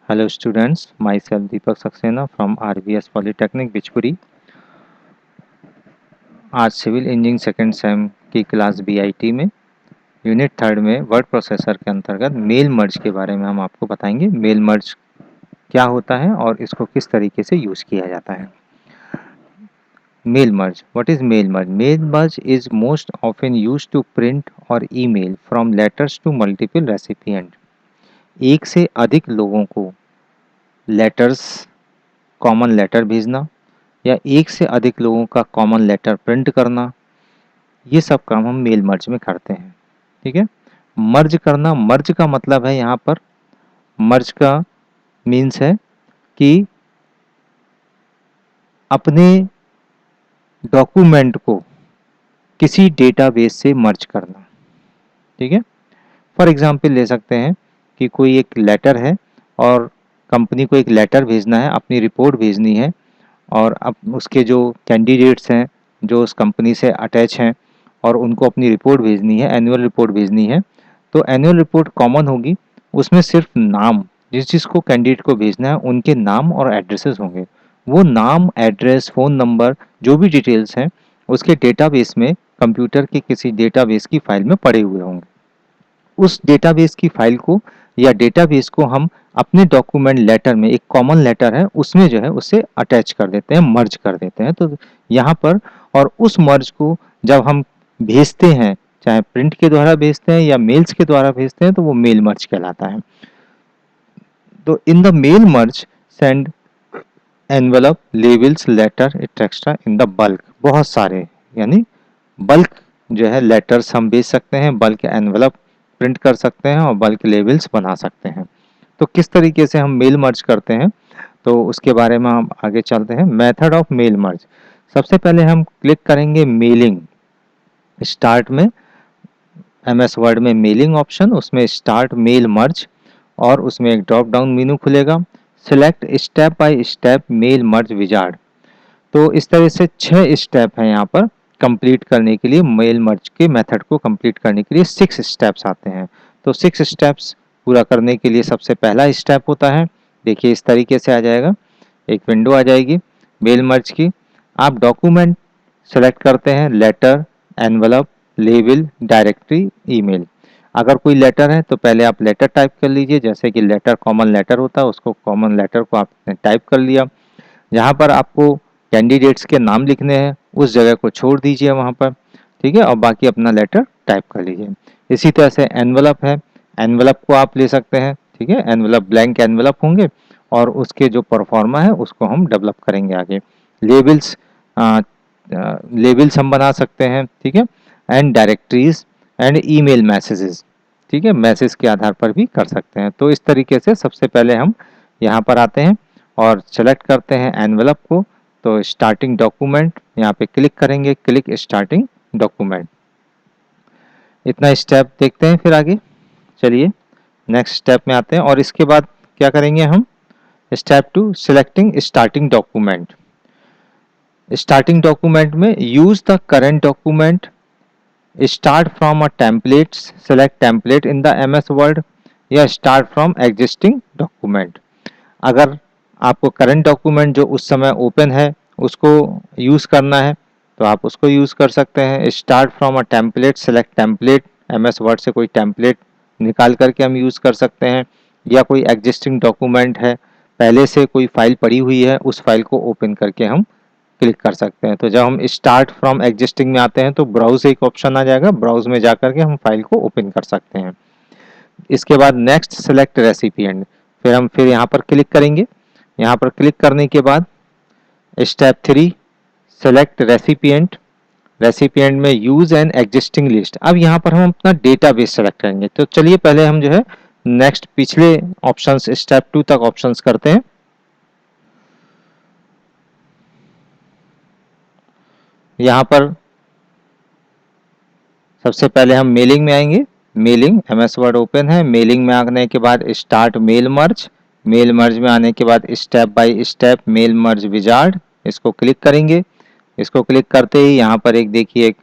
Hello students, myself Deepak Saxena from RVS Polytechnic Bichpuri. आज civil engineering second same की class BIT में unit third में word processor के अंतर्गत मेल मर्ज के बारे में हम आपको बताएंगे। मेल मर्ज क्या होता है और इसको किस तरीके से यूज़ किया जाता है। Mail merge, what is mail merge? Mail merge is most often use to print और email from letters to multiple recipient. एक से अधिक लोगों को लेटर्स, कॉमन लेटर भेजना या एक से अधिक लोगों का कॉमन लेटर प्रिंट करना, ये सब काम हम मेल मर्ज में करते हैं। ठीक है। मर्ज करना, मर्ज का मतलब है यहाँ पर, मर्ज का मीन्स है कि अपने डॉक्यूमेंट को किसी डेटाबेस से मर्ज करना। ठीक है। फॉर एग्जांपल ले सकते हैं कि कोई एक लेटर है और कंपनी को एक लेटर भेजना है, अपनी रिपोर्ट भेजनी है, और अब उसके जो कैंडिडेट्स हैं जो उस कंपनी से अटैच हैं और उनको अपनी रिपोर्ट भेजनी है, एनुअल रिपोर्ट भेजनी है, तो एनुअल रिपोर्ट कॉमन होगी, उसमें सिर्फ नाम, जिस जिसको कैंडिडेट को भेजना है उनके नाम और एड्रेसेस होंगे। वो नाम, एड्रेस, फ़ोन नंबर, जो भी डिटेल्स हैं उसके डेटाबेस में, कंप्यूटर के किसी डेटाबेस की फाइल में पड़े हुए होंगे। उस डेटाबेस की फाइल को या डेटाबेस को हम अपने डॉक्यूमेंट लेटर में, एक कॉमन लेटर है उसमें जो है उसे अटैच कर देते हैं, मर्ज कर देते हैं। तो यहाँ पर, और उस मर्ज को जब हम भेजते हैं, चाहे प्रिंट के द्वारा भेजते हैं या मेल्स के द्वारा भेजते हैं, तो वो मेल मर्ज कहलाता है। तो in the mail merge send envelope, labels, letter etcetera in the bulk. बहुत सारे, यानी बल्क जो है लेटर्स हम भेज सकते हैं, बल्क एनवेलप प्रिंट कर सकते हैं और बल्क लेबल्स बना सकते हैं। तो किस तरीके से हम मेल मर्ज करते हैं, तो उसके बारे में हम आगे चलते हैं। मेथड ऑफ मेल मर्ज, सबसे पहले हम क्लिक करेंगे मेलिंग, स्टार्ट में, एमएस वर्ड में मेलिंग ऑप्शन, उसमें स्टार्ट मेल मर्ज, और उसमें एक ड्रॉप डाउन मेनू खुलेगा, select step by step mail merge wizard. तो इस तरह से 6 स्टेप हैं यहाँ पर कंप्लीट करने के लिए। मेल मर्ज के मेथड को कंप्लीट करने के लिए 6 स्टेप्स आते हैं। तो 6 स्टेप्स पूरा करने के लिए सबसे पहला स्टेप होता है, देखिए इस तरीके से आ जाएगा, एक विंडो आ जाएगी मेल मर्ज की। आप डॉक्यूमेंट सेलेक्ट करते हैं, letter, envelope, label, directory, email. अगर कोई लेटर है तो पहले आप लेटर टाइप कर लीजिए, जैसे कि लेटर कॉमन लेटर होता है, उसको कॉमन लेटर को आपने टाइप कर लिया। जहाँ पर आपको कैंडिडेट्स के नाम लिखने हैं उस जगह को छोड़ दीजिए वहाँ पर, ठीक है, और बाकी अपना लेटर टाइप कर लीजिए। इसी तरह से एनवलप है, एनवलप को आप ले सकते हैं, ठीक है, एनवलप ब्लैंक एनवलप होंगे और उसके जो परफॉर्मा है उसको हम डेवलप करेंगे आगे। लेबल्स, लेबल्स हम बना सकते हैं, ठीक है, and directories and email messages, ठीक है, मैसेज के आधार पर भी कर सकते हैं। तो इस तरीके से सबसे पहले हम यहाँ पर आते हैं और सेलेक्ट करते हैं एनवलप को। तो स्टार्टिंग डॉक्यूमेंट यहाँ पे क्लिक करेंगे, क्लिक स्टार्टिंग डॉक्यूमेंट। इतना स्टेप देखते हैं, फिर आगे चलिए नेक्स्ट स्टेप में आते हैं। और इसके बाद क्या करेंगे हम, step 2 selecting starting document. Starting document में use the current document, start from a template, select template in the MS Word, या स्टार्ट फ्रॉम एग्जिस्टिंग डॉक्यूमेंट। अगर आपको करंट डॉक्यूमेंट जो उस समय ओपन है उसको यूज़ करना है तो आप उसको यूज़ कर सकते हैं। Start from a template, select template, MS word से कोई टेम्पलेट निकाल करके हम यूज़ कर सकते हैं, या कोई एग्जिस्टिंग डॉक्यूमेंट है, पहले से कोई फाइल पड़ी हुई है, उस फाइल को ओपन करके हम क्लिक कर सकते हैं। तो जब हम स्टार्ट फ्रॉम एग्जिस्टिंग में आते हैं तो ब्राउज एक ऑप्शन आ जाएगा, ब्राउज में जा करके हम फाइल को ओपन कर सकते हैं। इसके बाद नेक्स्ट सेलेक्ट रेसिपिएंट, फिर यहाँ पर क्लिक करेंगे। यहाँ पर क्लिक करने के बाद स्टेप 3 सेलेक्ट रेसिपिएंट, रेसिपिएंट में यूज एन एग्जिस्टिंग लिस्ट। अब यहाँ पर हम अपना डेटाबेस सेलेक्ट करेंगे। तो चलिए पहले हम जो है नेक्स्ट पिछले ऑप्शंस, स्टेप 2 तक ऑप्शंस करते हैं। यहाँ पर सबसे पहले हम मेलिंग में आएंगे, मेलिंग, एमएस वर्ड ओपन है, मेलिंग में आने के बाद start mail merge, mail merge में आने के बाद step by step mail merge wizard, इसको क्लिक करेंगे। इसको क्लिक करते ही यहाँ पर एक देखिए एक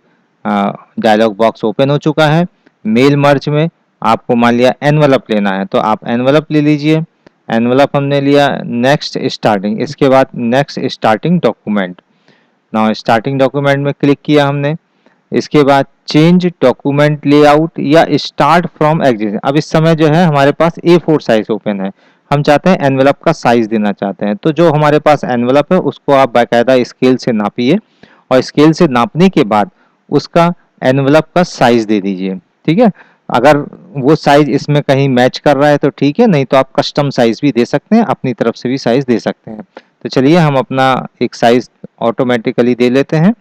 डायलॉग बॉक्स ओपन हो चुका है। मेल मर्ज में आपको मान लिया एनवलप लेना है तो आप एनवलप ले लीजिए। एनवलप हमने लिया, नेक्स्ट स्टार्टिंग, इसके बाद next starting document. Now starting document में क्लिक किया हमने, इसके बाद चेंज डॉक्यूमेंट लेआउट या स्टार्ट फ्रॉम एग्जिस्टिंग। अब इस समय जो है हमारे पास A4 साइज ओपन है, हम चाहते हैं एनवेलप का साइज देना चाहते हैं, तो जो हमारे पास एनवेलप है उसको आप बाकायदा स्केल से नापिए और स्केल से नापने के बाद उसका एनवेलप का साइज दे दीजिए। ठीक है, अगर वो साइज इसमें कहीं मैच कर रहा है तो ठीक है, नहीं तो आप कस्टम साइज भी दे सकते हैं, अपनी तरफ से भी साइज दे सकते हैं। तो चलिए हम अपना एक साइज ऑटोमेटिकली दे लेते हैं।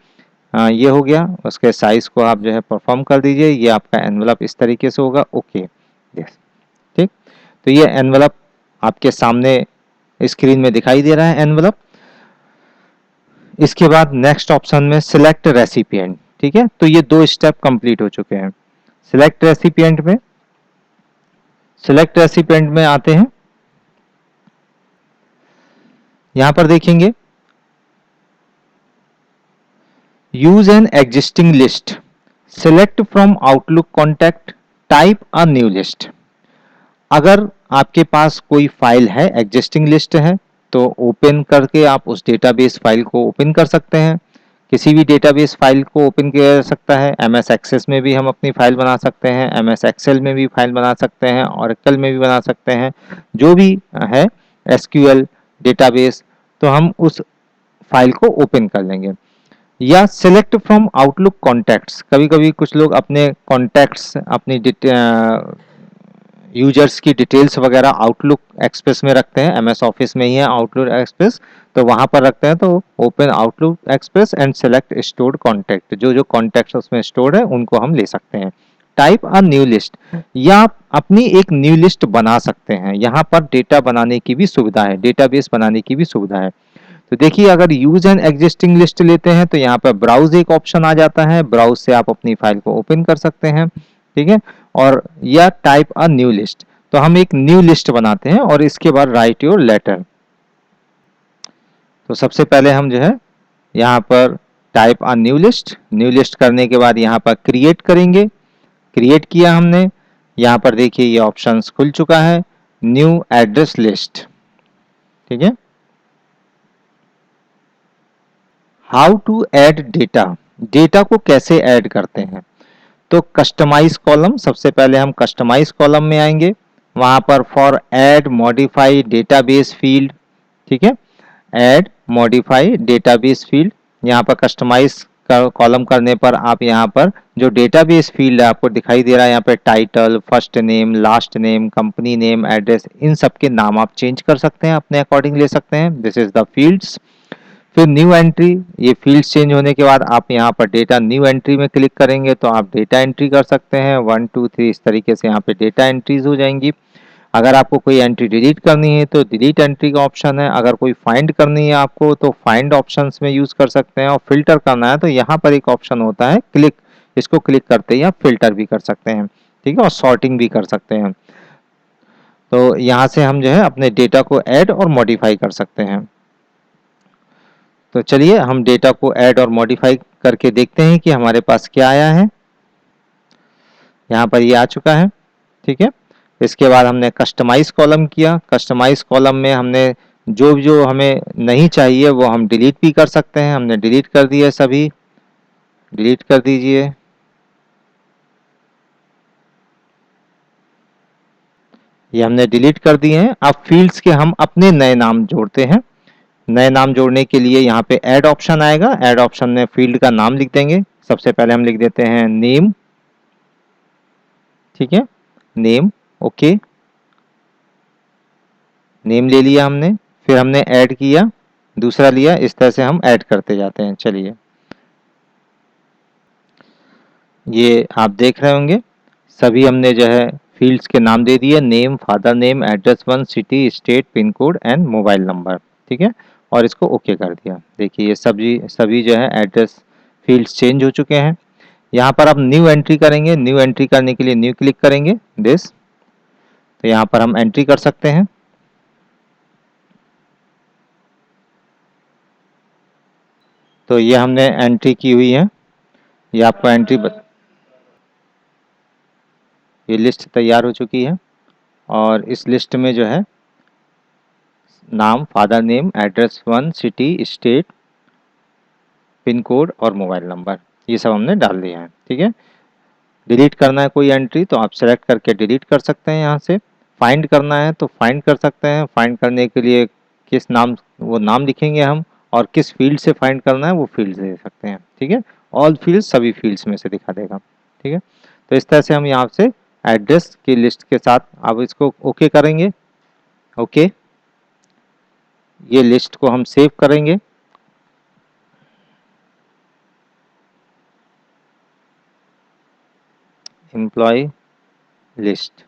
ये हो गया, उसके साइज को आप जो है परफॉर्म कर दीजिए, ये आपका एनवेलप इस तरीके से होगा। ओके, यस, ठीक। तो ये एनवेलप आपके सामने स्क्रीन में दिखाई दे रहा है एनवेलप। इसके बाद नेक्स्ट ऑप्शन में सिलेक्ट रेसिपिएंट। ठीक है, तो ये दो स्टेप कंप्लीट हो चुके हैं। सिलेक्ट रेसिपिएंट में आते हैं, यहां पर देखेंगे use an existing list, select from outlook contact, type a new list. अगर आपके पास कोई फाइल है, एग्जिस्टिंग लिस्ट है, तो ओपन करके आप उस डेटाबेस फाइल को ओपन कर सकते हैं। किसी भी डेटाबेस फाइल को ओपन किया जा सकता है। एमएस एक्सेस में भी हम अपनी फाइल बना सकते हैं, एमएस एक्सेल में भी फाइल बना सकते हैं, ऑरेकल में भी बना सकते हैं, जो भी है एसक्यूएल डेटाबेस, तो हम उस फाइल को ओपन कर लेंगे। या सिलेक्ट फ्रॉम आउटलुक कॉन्टैक्ट्स, कभी कभी कुछ लोग अपने कॉन्टैक्ट्स, अपनी यूजर्स की डिटेल्स वगैरह आउटलुक एक्सप्रेस में रखते हैं, एमएस ऑफिस में ही है आउटलुक एक्सप्रेस, तो वहां पर रखते हैं। तो open outlook express and select stored contact, जो जो कॉन्टैक्ट्स उसमें स्टोर्ड है उनको हम ले सकते हैं। टाइप अ न्यू लिस्ट, या आप अपनी एक न्यू लिस्ट बना सकते हैं। यहाँ पर डेटा बनाने की भी सुविधा है, डेटाबेस बनाने की भी सुविधा है। तो देखिए, अगर यूज एन एग्जिस्टिंग लिस्ट लेते हैं तो यहाँ पर ब्राउज एक ऑप्शन आ जाता है, ब्राउज से आप अपनी फाइल को ओपन कर सकते हैं। ठीक है, और या टाइप अ न्यू लिस्ट, तो हम एक न्यू लिस्ट बनाते हैं और इसके बाद राइट योर लेटर। तो सबसे पहले हम जो है यहाँ पर type a new list, new list करने के बाद यहाँ पर क्रिएट करेंगे। क्रिएट किया हमने, यहाँ पर देखिए ये ऑप्शंस खुल चुका है, न्यू एड्रेस लिस्ट। ठीक है, how to add data, data को कैसे ऐड करते हैं। तो कस्टमाइज कॉलम, सबसे पहले हम कस्टमाइज कॉलम में आएंगे, वहां पर for add modify database field. ठीक है, ऐड मॉडिफाई डेटाबेस फील्ड, यहाँ पर कस्टमाइज कॉलम करने पर आप यहाँ पर जो डेटाबेस फील्ड है आपको दिखाई दे रहा है, यहाँ पे title, first name, last name, company name, address, इन सब के नाम आप चेंज कर सकते हैं, अपने अकॉर्डिंग ले सकते हैं। This is the fields. फिर न्यू एंट्री, ये फील्ड्स चेंज होने के बाद आप यहाँ पर डेटा न्यू एंट्री में क्लिक करेंगे तो आप डेटा एंट्री कर सकते हैं, 1 2 3 इस तरीके से यहाँ पे डेटा एंट्रीज हो जाएंगी। अगर आपको कोई एंट्री डिलीट करनी है तो डिलीट एंट्री का ऑप्शन है, अगर कोई फाइंड करनी है आपको तो फाइंड ऑप्शंस में यूज कर सकते हैं, और फिल्टर करना है तो यहाँ पर एक ऑप्शन होता है क्लिक, इसको क्लिक करते ही आप फिल्टर भी कर सकते हैं। ठीक है, और सॉर्टिंग भी कर सकते हैं। तो यहाँ से हम जो है अपने डेटा को ऐड और मॉडिफाई कर सकते हैं। तो चलिए हम डेटा को ऐड और मॉडिफाई करके देखते हैं कि हमारे पास क्या आया है। यहाँ पर ये आ चुका है। ठीक है, इसके बाद हमने कस्टमाइज कॉलम किया, कस्टमाइज कॉलम में हमने जो जो हमें नहीं चाहिए वो हम डिलीट भी कर सकते हैं, हमने डिलीट कर दिए, सभी डिलीट कर दीजिए। ये हमने डिलीट कर दिए हैं। अब फील्ड्स के हम अपने नए नाम जोड़ते हैं। नए नाम जोड़ने के लिए यहाँ पे ऐड ऑप्शन आएगा, ऐड ऑप्शन में फील्ड का नाम लिख देंगे। सबसे पहले हम लिख देते हैं नेम। ठीक है, नेम, ओके, नेम ले लिया हमने। फिर हमने ऐड किया, दूसरा लिया, इस तरह से हम ऐड करते जाते हैं। चलिए, ये आप देख रहे होंगे सभी हमने जो है फील्ड्स के नाम दे दिए, name, father name, address 1, city, state, pin code and mobile number. ठीक है, और इसको ओके कर दिया। देखिए ये सभी जो है एड्रेस फील्ड्स चेंज हो चुके हैं। यहाँ पर आप न्यू एंट्री करेंगे, न्यू एंट्री करने के लिए न्यू क्लिक करेंगे, दिस, तो यहाँ पर हम एंट्री कर सकते हैं। तो ये हमने एंट्री की हुई है, ये आपको एंट्री ये लिस्ट तैयार हो चुकी है, और इस लिस्ट में जो है नाम, father name, address 1, city, state, pin code और मोबाइल नंबर, ये सब हमने डाल दिया है। ठीक है, डिलीट करना है कोई एंट्री तो आप सेलेक्ट करके डिलीट कर सकते हैं यहाँ से। फाइंड करना है तो फाइंड कर सकते हैं। फाइंड करने के लिए किस नाम, वो नाम लिखेंगे हम, और किस फील्ड से फाइंड करना है वो फील्ड दे सकते हैं। ठीक है, ऑल फील्ड सभी फील्ड्स में से दिखा देगा। ठीक है, तो इस तरह से हम यहाँ से एड्रेस की लिस्ट के साथ अब इसको ओके करेंगे। ओके, ये लिस्ट को हम सेव करेंगे। एम्प्लॉय लिस्ट,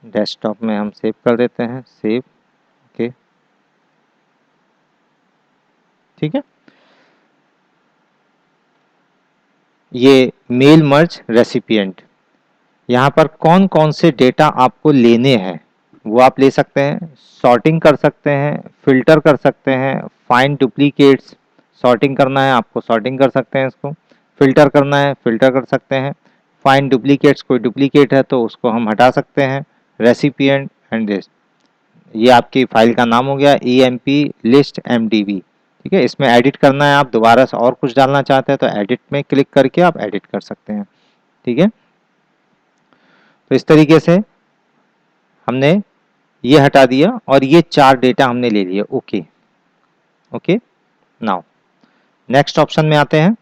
डेस्कटॉप में हम सेव कर देते हैं, सेव। ओके, ठीक है, ये मेल मर्ज रेसिपिएंट, यहाँ पर कौन कौन से डेटा आपको लेने हैं वो आप ले सकते हैं। सॉर्टिंग कर सकते हैं, फिल्टर कर सकते हैं, फाइंड डुप्लीकेट्स, सॉर्टिंग करना है आपको सॉर्टिंग कर सकते हैं इसको, फिल्टर करना है फिल्टर कर सकते हैं, फाइंड डुप्लीकेट्स, कोई डुप्लीकेट है तो उसको हम हटा सकते हैं। रेसिपिएंट एंड दिस, ये आपकी फाइल का नाम हो गया, E M P list M D B. ठीक है, इसमें एडिट करना है, आप दोबारा से और कुछ डालना चाहते हैं तो एडिट में क्लिक करके आप एडिट कर सकते हैं। ठीक है, तो इस तरीके से हमने ये हटा दिया और ये चार डेटा हमने ले लिए। Okay, okay, now next option में आते हैं,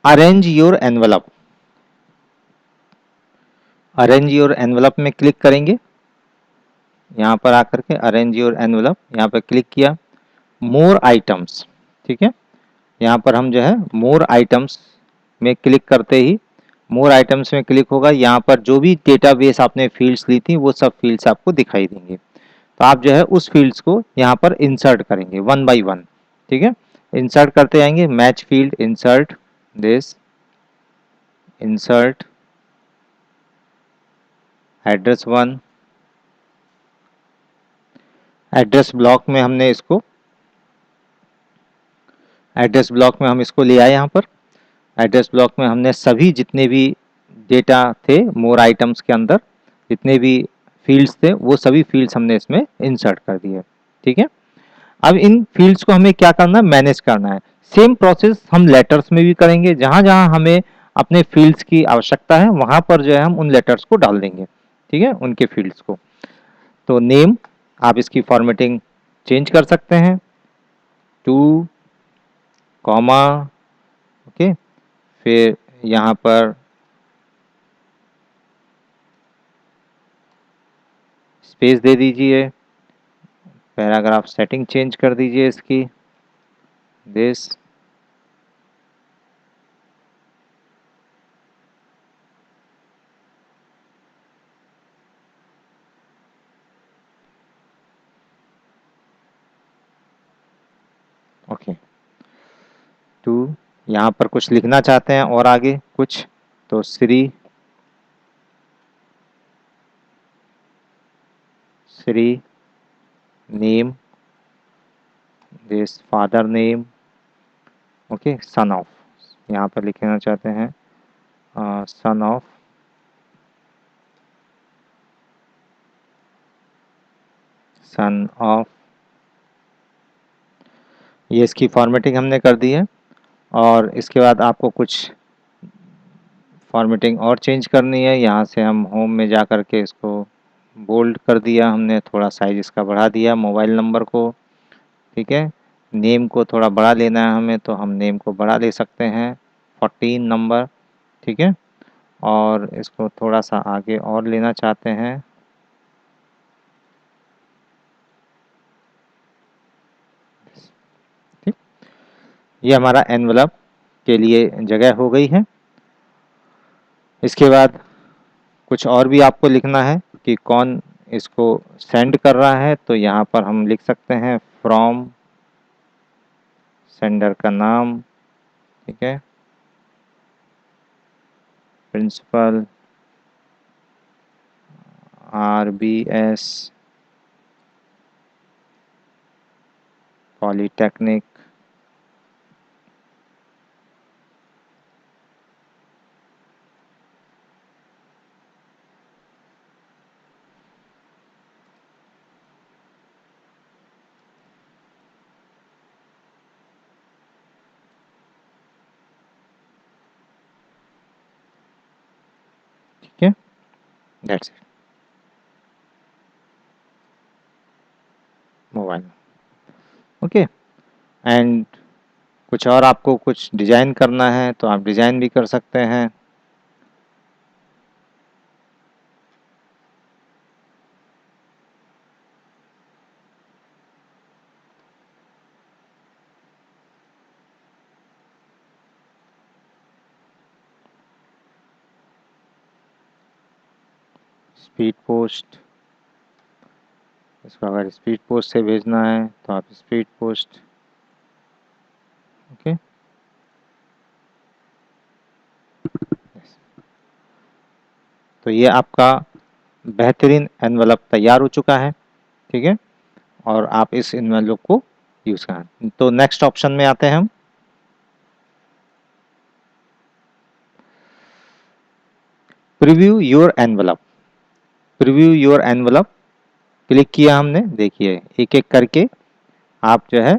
arrange your envelope. Arrange your envelope में क्लिक करेंगे, यहाँ पर आकर के अरेंज योर एनवलप यहाँ पर क्लिक किया। मोर आइटम्स, ठीक है, यहाँ पर हम जो है मोर आइटम्स में क्लिक करते ही मोर आइटम्स में क्लिक होगा। यहाँ पर जो भी डेटाबेस आपने फील्ड्स ली थी वो सब फील्ड्स आपको दिखाई देंगे। तो आप जो है उस फील्ड्स को यहाँ पर इंसर्ट करेंगे वन बाय वन। ठीक है, इंसर्ट करते आएंगे, match field, insert this, insert address 1, address block में हमने इसको, एड्रेस ब्लॉक में हम इसको ले आए। यहाँ पर एड्रेस ब्लॉक में हमने सभी जितने भी डेटा थे मोर आइटम्स के अंदर, जितने भी फील्ड्स थे वो सभी फील्ड्स हमने इसमें इंसर्ट कर दिए। ठीक है, अब इन फील्ड्स को हमें क्या करना है, मैनेज करना है। सेम प्रोसेस हम लेटर्स में भी करेंगे, जहां जहां हमें अपने फील्ड्स की आवश्यकता है वहां पर जो है हम उन लेटर्स को डाल देंगे। ठीक है, उनके फील्ड्स को। तो नेम, आप इसकी फॉर्मेटिंग चेंज कर सकते हैं, टू कॉमा, ओके, फिर यहाँ पर स्पेस दे दीजिए, पैराग्राफ सेटिंग चेंज कर दीजिए इसकी, दिस, ओके, टू, यहाँ पर कुछ लिखना चाहते हैं और आगे कुछ, तो Shri, Shri name, this father name, okay, son of, यहाँ पर लिखना चाहते हैं सन ऑफ, सन ऑफ, ये इसकी फॉर्मेटिंग हमने कर दी है। और इसके बाद आपको कुछ फॉर्मेटिंग और चेंज करनी है। यहाँ से हम होम में जा कर के इसको बोल्ड कर दिया हमने, थोड़ा साइज इसका बढ़ा दिया, मोबाइल नंबर को। ठीक है, नेम को थोड़ा बड़ा लेना है हमें तो हम नेम को बड़ा ले सकते हैं, 14 नंबर। ठीक है, और इसको थोड़ा सा आगे और लेना चाहते हैं, ठीक, ये हमारा एनवलप के लिए जगह हो गई है। इसके बाद कुछ और भी आपको लिखना है कि कौन इसको सेंड कर रहा है, तो यहाँ पर हम लिख सकते हैं फ्रॉम, सेंडर का नाम, ठीक है, principal RBS polytechnic that's it. Mobile, okay. And कुछ और आपको कुछ डिजाइन करना है तो आप डिजाइन भी कर सकते हैं। स्पीड पोस्ट, इसको अगर स्पीड पोस्ट से भेजना है तो आप स्पीड पोस्ट, ओके। तो ये आपका बेहतरीन एनवलप तैयार हो चुका है, ठीक है। और आप इस एनवलप को यूज करें। तो नेक्स्ट ऑप्शन में आते हैं हम। Preview your envelope, preview your envelope click किया हमने, देखिए एक एक करके आप जो है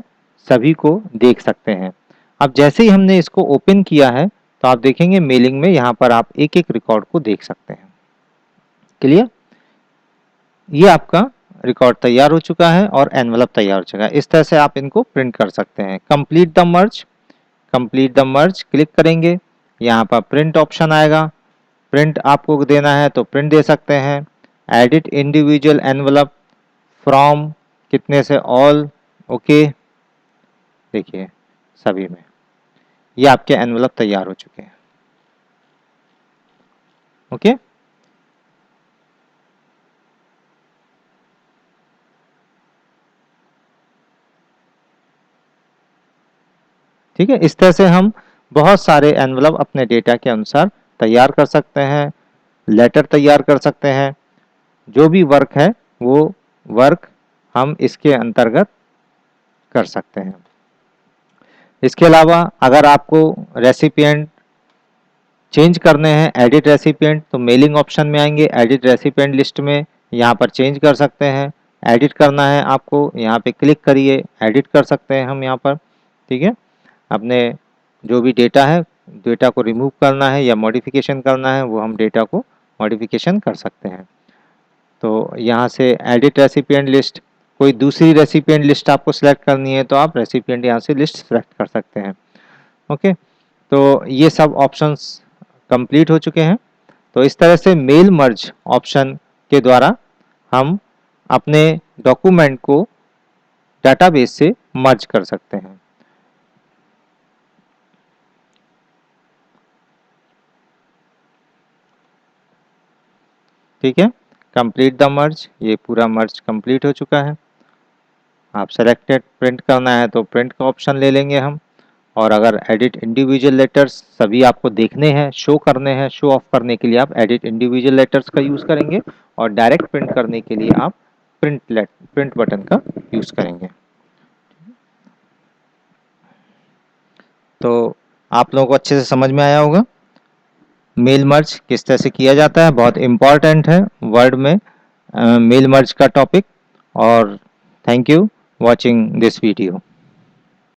सभी को देख सकते हैं। अब जैसे ही हमने इसको ओपन किया है तो आप देखेंगे मेलिंग में यहाँ पर आप एक एक रिकॉर्ड को देख सकते हैं। क्लियर? ये आपका रिकॉर्ड तैयार हो चुका है और एनवलप तैयार हो चुका है। इस तरह से आप इनको प्रिंट कर सकते हैं। Complete the merge, complete the merge click करेंगे, यहाँ पर प्रिंट ऑप्शन आएगा। प्रिंट आपको देना है तो प्रिंट दे सकते हैं। एडिट इंडिविजुअल एनवलप फ्रॉम कितने से ऑल, ओके। देखिए सभी में ये आपके एनवलप तैयार हो चुके हैं, ओके। ठीक है, इस तरह से हम बहुत सारे एनवलप अपने डेटा के अनुसार तैयार कर सकते हैं, लेटर तैयार कर सकते हैं। जो भी वर्क है वो वर्क हम इसके अंतर्गत कर सकते हैं। इसके अलावा अगर आपको रेसिपिएंट चेंज करने हैं, एडिट रेसिपिएंट, तो मेलिंग ऑप्शन में आएंगे, एडिट रेसिपिएंट लिस्ट में यहाँ पर चेंज कर सकते हैं। एडिट करना है आपको, यहाँ पे क्लिक करिए, एडिट कर सकते हैं हम यहाँ पर, ठीक है। अपने जो भी डेटा है, डेटा को रिमूव करना है या मॉडिफिकेशन करना है, वो हम डेटा को मॉडिफिकेशन कर सकते हैं। तो यहाँ से एडिट रेसिपिएंट लिस्ट, कोई दूसरी रेसिपिएंट लिस्ट आपको सिलेक्ट करनी है तो आप रेसिपिएंट यहाँ से लिस्ट सिलेक्ट कर सकते हैं, ओके। तो ये सब ऑप्शंस कंप्लीट हो चुके हैं। तो इस तरह से मेल मर्ज ऑप्शन के द्वारा हम अपने डॉक्यूमेंट को डाटाबेस से मर्ज कर सकते हैं। ठीक है, कंप्लीट द मर्ज, ये पूरा मर्ज कंप्लीट हो चुका है। आप सेलेक्टेड प्रिंट करना है तो प्रिंट का ऑप्शन ले लेंगे हम। और अगर एडिट इंडिविजुअल लेटर्स सभी आपको देखने हैं, शो करने हैं, शो ऑफ करने के लिए आप एडिट इंडिविजुअल लेटर्स का यूज़ करेंगे। और डायरेक्ट प्रिंट करने के लिए आप प्रिंट बटन का यूज़ करेंगे। तो आप लोगों को अच्छे से समझ में आया होगा मेल मर्ज किस तरह से किया जाता है। बहुत इम्पॉर्टेंट है वर्ड में मेल मर्ज का टॉपिक। और thank you watching this video.